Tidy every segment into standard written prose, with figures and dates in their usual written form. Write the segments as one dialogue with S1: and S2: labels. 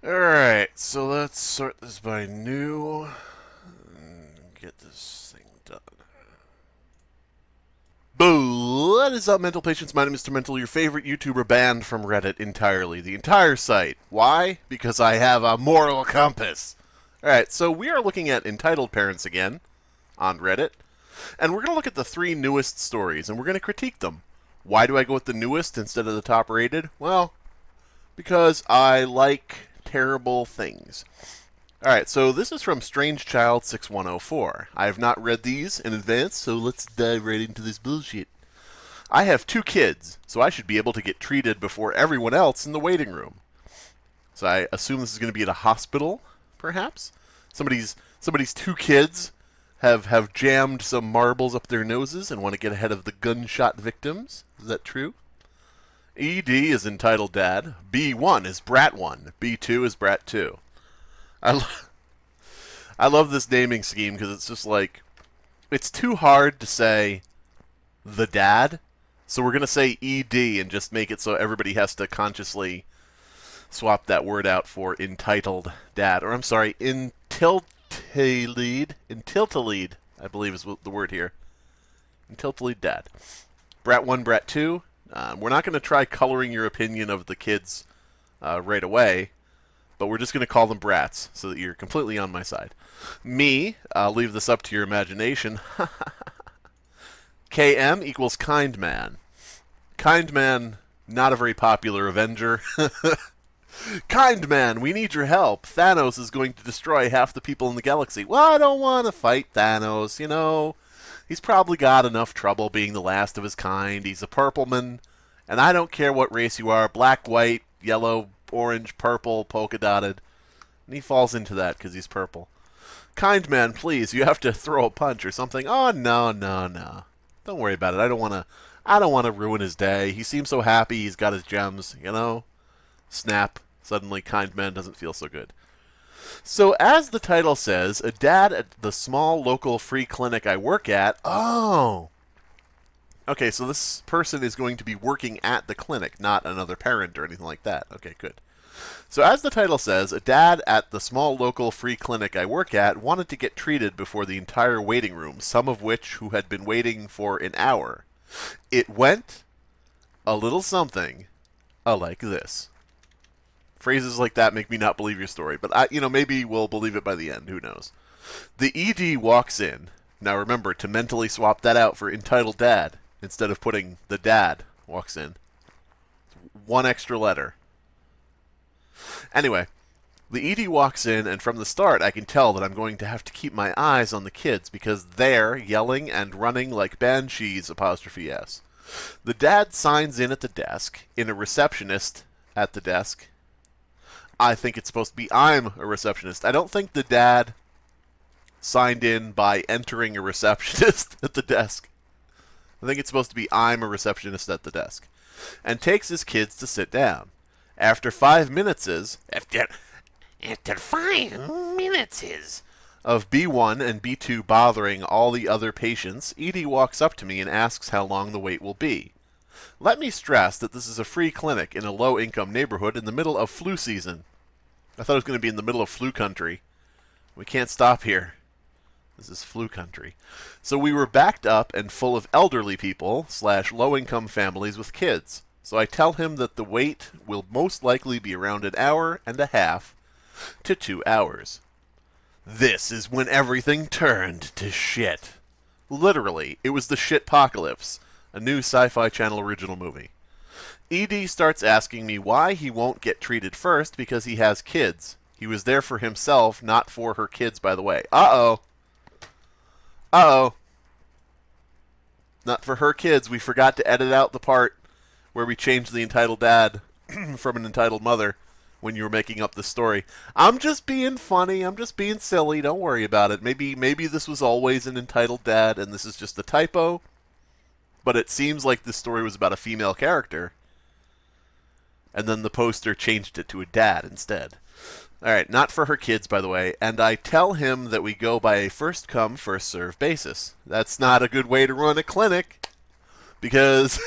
S1: Alright, so let's sort this by new and get this thing done. Boo! What is up, mental patients? My name is Tormental, your favorite YouTuber banned from Reddit entirely. The entire site. Why? Because I have a moral compass. Alright, so we are looking at EntitledParents again on Reddit, and we're going to look at the 3 newest stories, and we're going to critique them. Why do I go with the newest instead of the top rated? Well, because I like terrible things. Alright, so this is from Strange Child 6104. I have not read these in advance, so let's dive right into this bullshit. I have 2 kids, so I should be able to get treated before everyone else in the waiting room. So I assume this is going to be at a hospital, perhaps? Somebody's 2 kids have jammed some marbles up their noses and want to get ahead of the gunshot victims. Is that true? ED is entitled Dad. B1 is Brat 1. B2 is Brat 2. I love this naming scheme because it's just like, it's too hard to say the dad, so we're going to say ED and just make it so everybody has to consciously swap that word out for entitled dad. Or I'm sorry, intiltalead, I believe is the word here. Intiltalead dad. Brat 1, Brat 2. We're not going to try coloring your opinion of the kids right away, but we're just going to call them brats so that you're completely on my side. Me, I'll leave this up to your imagination. KM equals kind man. Kind man, not a very popular Avenger. Kind man, we need your help. Thanos is going to destroy half the people in the galaxy. Well, I don't want to fight Thanos, you know. He's probably got enough trouble being the last of his kind. He's a purpleman, and I don't care what race you are, black, white, yellow, orange, purple, polka dotted. And he falls into that because he's purple. Kind man, please, you have to throw a punch or something. Oh, no. Don't worry about it. I don't want to ruin his day. He seems so happy he's got his gems, you know? Snap. Suddenly, kind man doesn't feel so good. So, as the title says, a dad at the small local free clinic I work at. Oh! Okay, so this person is going to be working at the clinic, not another parent or anything like that. Okay, good. So, as the title says, a dad at the small local free clinic I work at wanted to get treated before the entire waiting room, some of which who had been waiting for an hour. It went a little something like this. Phrases like that make me not believe your story, but maybe we'll believe it by the end. Who knows? The ED walks in. Now remember to mentally swap that out for entitled dad instead of putting the dad walks in. 1 extra letter. Anyway, the ED walks in, and from the start I can tell that I'm going to have to keep my eyes on the kids because they're yelling and running like banshees, apostrophe S. The dad signs in at the desk, in a receptionist at the desk. I think it's supposed to be I'm a receptionist. I don't think the dad signed in by entering a receptionist at the desk. I think it's supposed to be I'm a receptionist at the desk. And takes his kids to sit down. After 5 minutes after 5 minutes of B1 and B2 bothering all the other patients, Edie walks up to me and asks how long the wait will be. Let me stress that this is a free clinic in a low-income neighborhood in the middle of flu season. I thought it was going to be in the middle of flu country. We can't stop here. This is flu country. So we were backed up and full of elderly people / low-income families with kids. So I tell him that the wait will most likely be around an hour and a half to 2 hours. This is when everything turned to shit. Literally, it was the shitpocalypse, a new Sci-Fi Channel original movie. ED starts asking me why he won't get treated first because he has kids. He was there for himself, not for her kids, by the way. Uh-oh. Uh-oh. Not for her kids. We forgot to edit out the part where we changed the entitled dad from an entitled mother when you were making up the story. I'm just being funny. I'm just being silly. Don't worry about it. Maybe this was always an entitled dad and this is just a typo. But it seems like this story was about a female character. And then the poster changed it to a dad instead. Alright, not for her kids, by the way. And I tell him that we go by a first-come, first-served basis. That's not a good way to run a clinic. Because...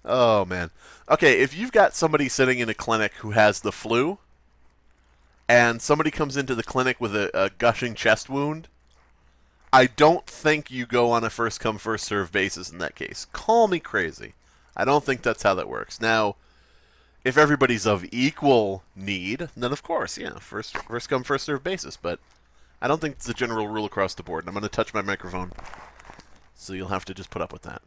S1: oh, man. Okay, if you've got somebody sitting in a clinic who has the flu, and somebody comes into the clinic with a gushing chest wound, I don't think you go on a first come first serve basis in that case. Call me crazy. I don't think that's how that works. Now, if everybody's of equal need, then of course, yeah, first come first serve basis. But I don't think it's a general rule across the board. And I'm going to touch my microphone, so you'll have to just put up with that.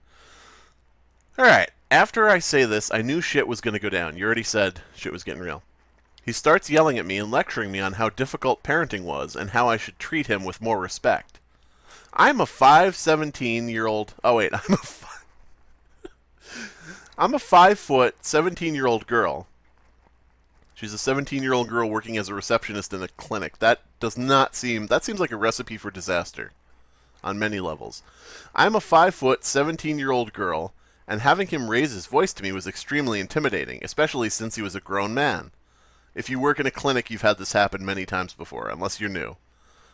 S1: All right. After I say this, I knew shit was going to go down. You already said shit was getting real. He starts yelling at me and lecturing me on how difficult parenting was and how I should treat him with more respect. I'm a 17-year-old... Oh, wait. I'm a 5-foot, 17-year-old girl. She's a 17-year-old girl working as a receptionist in a clinic. That does not seem... That seems like a recipe for disaster on many levels. I'm a 5-foot, 17-year-old girl, and having him raise his voice to me was extremely intimidating, especially since he was a grown man. If you work in a clinic, you've had this happen many times before, unless you're new.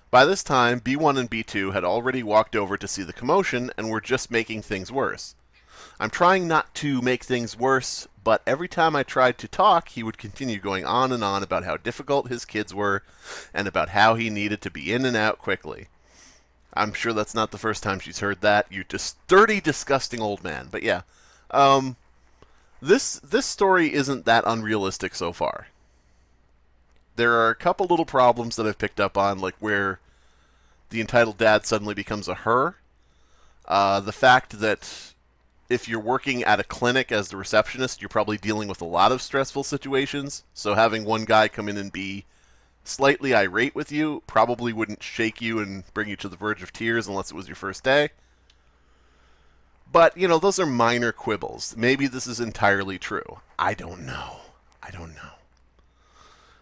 S1: By this time, B1 and B2 had already walked over to see the commotion and were just making things worse. I'm trying not to make things worse, but every time I tried to talk, he would continue going on and on about how difficult his kids were and about how he needed to be in and out quickly. I'm sure that's not the first time she's heard that. You just dirty, disgusting old man. But yeah, this story isn't that unrealistic so far. There are a couple little problems that I've picked up on, like where the entitled dad suddenly becomes a her. The fact that if you're working at a clinic as the receptionist, you're probably dealing with a lot of stressful situations. So having one guy come in and be slightly irate with you probably wouldn't shake you and bring you to the verge of tears unless it was your first day. But, you know, those are minor quibbles. Maybe this is entirely true. I don't know.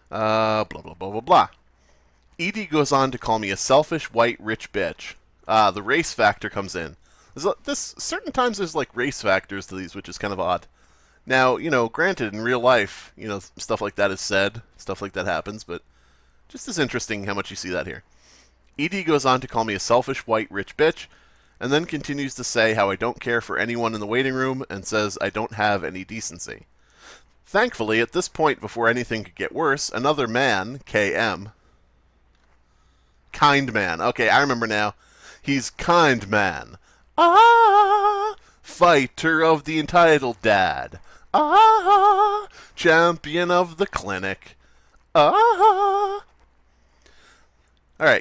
S1: Blah, blah, blah, blah, blah. Edie goes on to call me a selfish, white, rich bitch. The race factor comes in. Certain times there's like race factors to these, which is kind of odd. Now, you know, granted, in real life, you know, stuff like that is said, stuff like that happens, but just as interesting how much you see that here. Edie goes on to call me a selfish, white, rich bitch, and then continues to say how I don't care for anyone in the waiting room and says I don't have any decency. Thankfully, at this point, before anything could get worse, another man, KM... Kind man. Okay, I remember now. He's kind man. Fighter of the entitled dad. Champion of the clinic. Alright,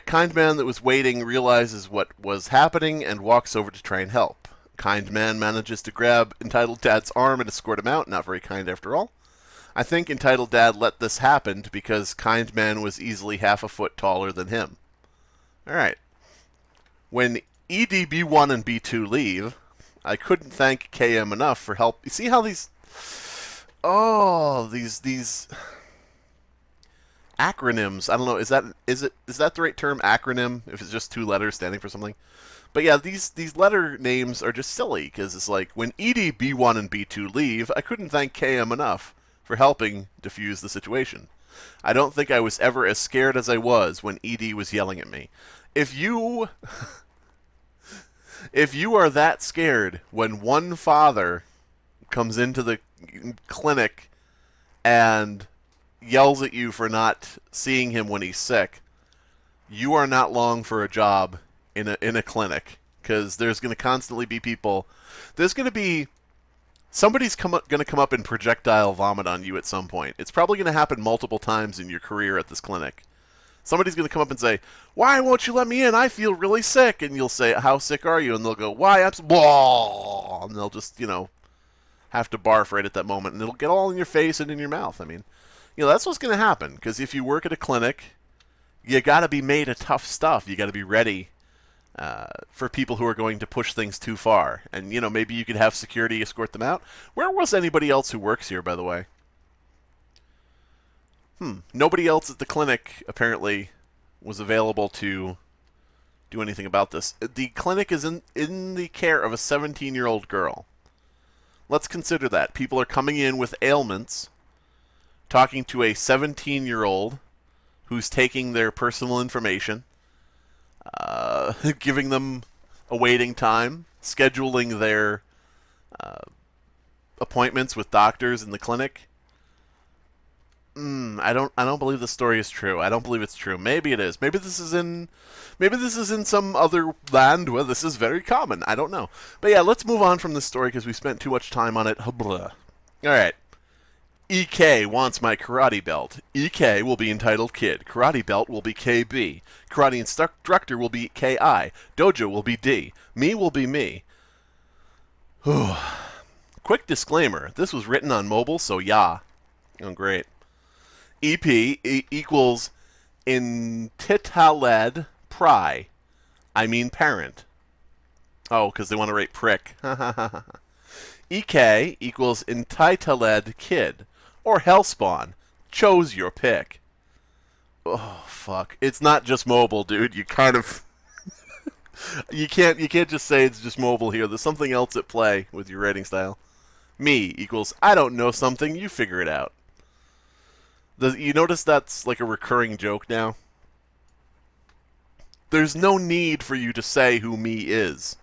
S1: kind man that was waiting realizes what was happening and walks over to try and help. Kind man manages to grab entitled dad's arm and escort him out. Not very kind after all. I think entitled dad let this happen because kind man was easily half a foot taller than him. Alright. When EDB1 and B2 leave, I couldn't thank KM enough for help. You see how these... Oh, these acronyms. I don't know, is that the right term, acronym, if it's just two letters standing for something? But yeah, these letter names are just silly, because it's like, when EDB1 and B2 leave, I couldn't thank KM enough for helping defuse the situation. I don't think I was ever as scared as I was when ED was yelling at me. If you are that scared when one father comes into the clinic and yells at you for not seeing him when he's sick, you are not long for a job in a clinic, because there's going to constantly be people. There's going to be somebody's going to come up and projectile vomit on you at some point. It's probably going to happen multiple times in your career at this clinic. Somebody's going to come up and say, "Why won't you let me in? I feel really sick." And you'll say, "How sick are you?" And they'll go, "Why, I'm blah," and they'll just, you know, have to barf right at that moment, and it'll get all in your face and in your mouth. I mean, you know, that's what's going to happen, because if you work at a clinic, you got to be made of tough stuff. You got to be ready for people who are going to push things too far. And, you know, maybe you could have security escort them out. Where was anybody else who works here, by the way? Nobody else at the clinic, apparently, was available to do anything about this. The clinic is in the care of a 17-year-old girl. Let's consider that. People are coming in with ailments, talking to a 17-year-old who's taking their personal information, giving them a waiting time, scheduling their appointments with doctors in the clinic. I don't believe the story is true. I don't believe it's true. Maybe it is. Maybe this is in some other land where this is very common. I don't know. But yeah, let's move on from this story because we spent too much time on it. All right. EK wants my karate belt. EK will be entitled Kid. Karate belt will be KB. Karate instructor will be KI. Dojo will be D. Me will be me. Quick disclaimer. This was written on mobile, so yeah. Oh, great. EP equals Entitled Pry. I mean parent. Oh, because they want to write prick. EK equals Entitled Kid. Or Hellspawn. Chose your pick. Oh, fuck. It's not just mobile, dude. You kind of... you can't just say it's just mobile here. There's something else at play with your writing style. Me equals I don't know something, you figure it out. You notice that's like a recurring joke now? There's no need for you to say who me is.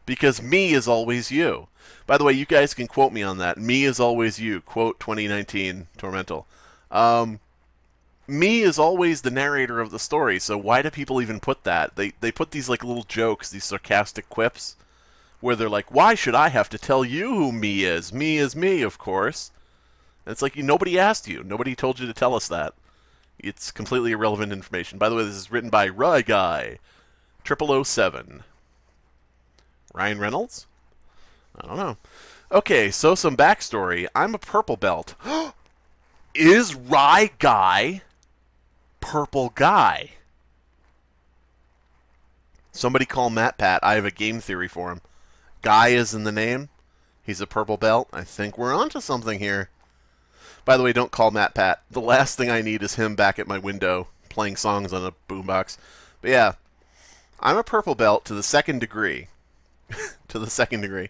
S1: Because me is always you. By the way, you guys can quote me on that. Me is always you. Quote 2019 Tormental. Me is always the narrator of the story, so why do people even put that? They put these like little jokes, these sarcastic quips, where they're like, why should I have to tell you who me is? Me is me, of course. And it's like, nobody asked you. Nobody told you to tell us that. It's completely irrelevant information. By the way, this is written by Rye Guy 0007. Ryan Reynolds? I don't know. Okay, so some backstory. I'm a purple belt. Is Rye Guy purple guy? Somebody call Matt Pat. I have a game theory for him. Guy is in the name. He's a purple belt. I think we're onto something here. By the way, don't call Matt Pat. The last thing I need is him back at my window playing songs on a boombox. But yeah, I'm a purple belt to the second degree. To the second degree.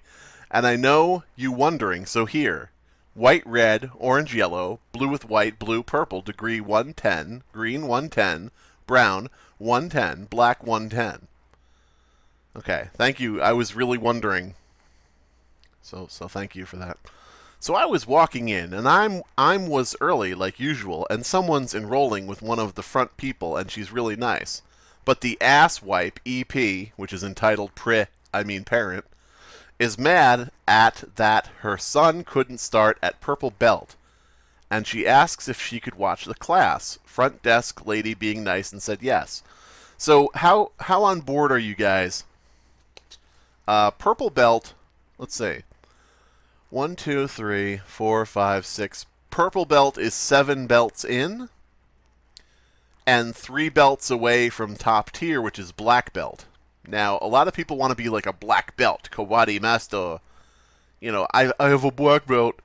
S1: And I know you wondering, so here. White, red, orange, yellow, blue with white, blue, purple, degree 110, green 110, brown 110, black 110. Okay, thank you. I was really wondering. So thank you for that. So I was walking in, and I'm was early like usual, and someone's enrolling with one of the front people, and she's really nice. But the asswipe EP, which is entitled Parent, is mad at that her son couldn't start at purple belt, and she asks if she could watch the class. Front desk lady being nice and said yes. So how on board are you guys? Purple belt. Let's see. 1, 2, 3, 4, 5, 6. Purple belt is 7 belts in, and 3 belts away from top tier, which is black belt. Now, a lot of people want to be like a black belt, karate master. You know, I have a black belt,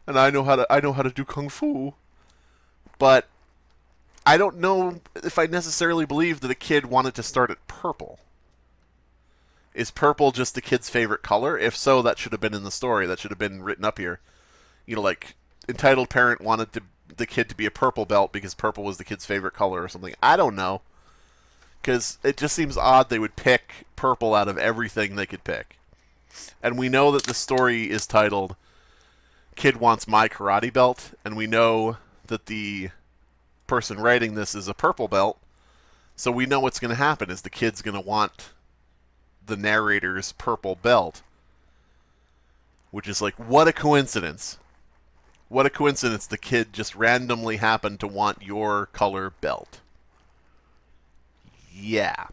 S1: and I know how to do kung fu. But I don't know if I necessarily believe that a kid wanted to start at purple. Is purple just the kid's favorite color? If so, that should have been in the story. That should have been written up here. You know, like, entitled parent wanted the kid to be a purple belt because purple was the kid's favorite color or something. I don't know. Because it just seems odd they would pick purple out of everything they could pick. And we know that the story is titled Kid Wants My Karate Belt, and we know that the person writing this is a purple belt, so we know what's going to happen is the kid's going to want the narrator's purple belt. Which is like, what a coincidence. What a coincidence the kid just randomly happened to want your color belt. Yeah.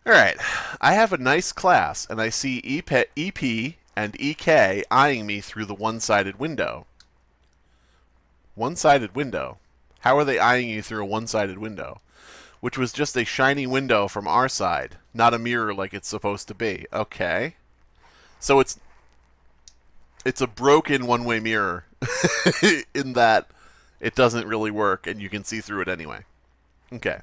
S1: Alright, I have a nice class, and I see EP and EK eyeing me through the one-sided window. One-sided window? How are they eyeing you through a one-sided window? Which was just a shiny window from our side, not a mirror like it's supposed to be. Okay. So it's a broken one-way mirror, in that it doesn't really work, and you can see through it anyway. Okay.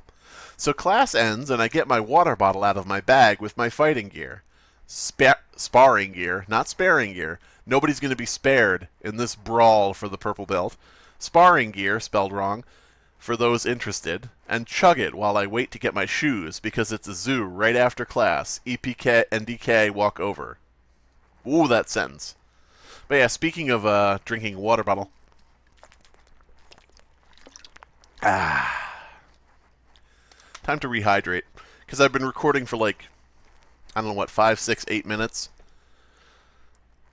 S1: So class ends, and I get my water bottle out of my bag with my fighting gear. Sparring gear, not sparing gear. Nobody's going to be spared in this brawl for the purple belt. Sparring gear, spelled wrong, for those interested. And chug it while I wait to get my shoes, because it's a zoo right after class. EPK and DK walk over. Ooh, that sentence. But yeah, speaking of drinking a water bottle. Time to rehydrate. Because I've been recording for like, I don't know what, 5, 6, 8 minutes.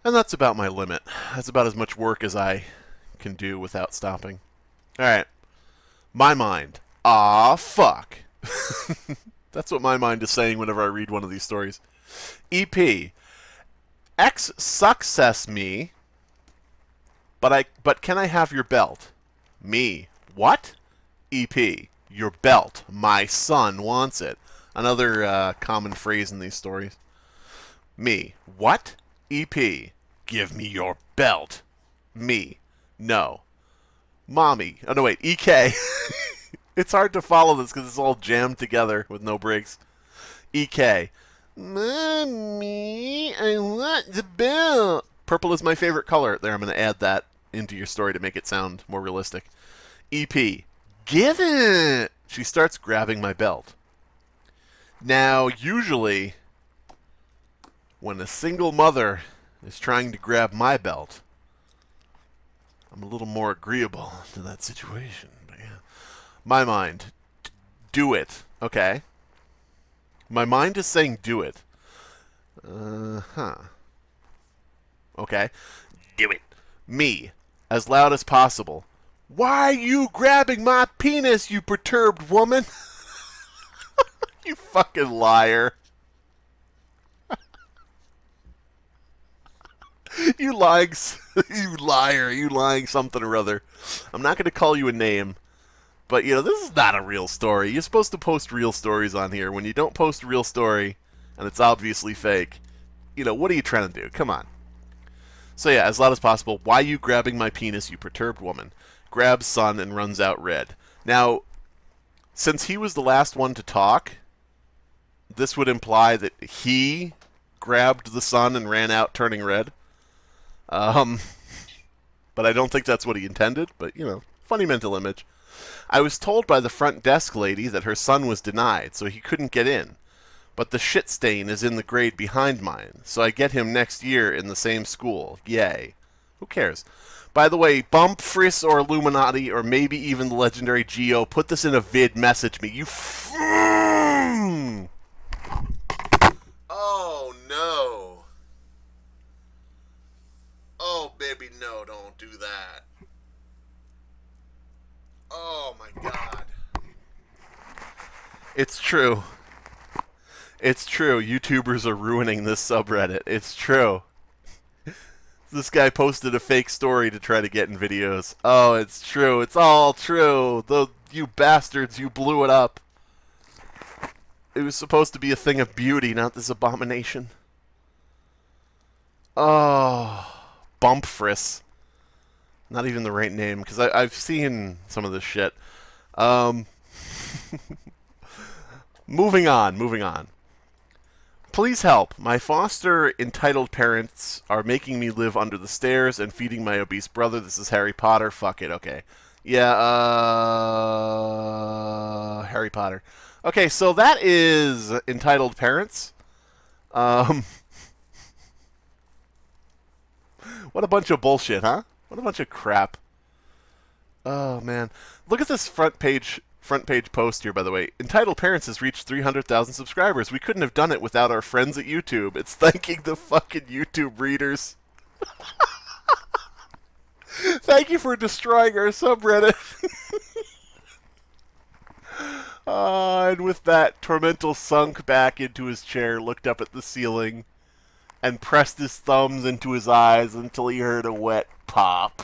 S1: And that's about my limit. That's about as much work as I can do without stopping. Alright. My mind. Ah, fuck. That's what my mind is saying whenever I read one of these stories. EP. X success me, but can I have your belt? Me. What? EP. Your belt. My son wants it. Another common phrase in these stories. Me. What? EP. Give me your belt. Me. No. Mommy. Oh, no, wait. EK. It's hard to follow this because it's all jammed together with no breaks. EK. Mommy, I want the belt. Purple is my favorite color. There, I'm going to add that into your story to make it sound more realistic. EP. Give it. She starts grabbing my belt. Now, usually, when a single mother is trying to grab my belt, I'm a little more agreeable to that situation. But yeah. My mind. Do it. Okay. My mind is saying do it. Okay. Do it. Me. As loud as possible. Why are you grabbing my penis, you perturbed woman? You fucking liar. You lying, you liar, you lying something or other. I'm not going to call you a name, but, you know, this is not a real story. You're supposed to post real stories on here. When you don't post a real story, and it's obviously fake, you know, what are you trying to do? Come on. So, yeah, as loud as possible, why you grabbing my penis, you perturbed woman? Grabs son and runs out red. Now, since he was the last one to talk, this would imply that he grabbed the son and ran out turning red. But I don't think that's what he intended, but, you know, funny mental image. I was told by the front desk lady that her son was denied, so he couldn't get in. But the shit stain is in the grade behind mine, so I get him next year in the same school. Yay. Who cares? By the way, Bump, Friss, or Illuminati, or maybe even the legendary Geo, put this in a vid, message me. You Oh, no. Oh, baby, no, don't do that. Oh, my God. It's true. It's true. YouTubers are ruining this subreddit. It's true. This guy posted a fake story to try to get in videos. Oh, it's true. It's all true. You bastards, you blew it up. It was supposed to be a thing of beauty, not this abomination. Oh, Bump Friss. Not even the right name, because I've seen some of this shit. Moving on. Please help. My foster entitled parents are making me live under the stairs and feeding my obese brother. This is Harry Potter. Fuck it. Okay. Yeah, Harry Potter. Okay, so that is entitled parents. What a bunch of bullshit, huh? What a bunch of crap. Oh, man. Look at this front page post here, by the way. Entitled Parents has reached 300,000 subscribers. We couldn't have done it without our friends at YouTube. It's thanking the fucking YouTube readers. Thank you for destroying our subreddit. And with that, Tormental sunk back into his chair, looked up at the ceiling, and pressed his thumbs into his eyes until he heard a wet pop.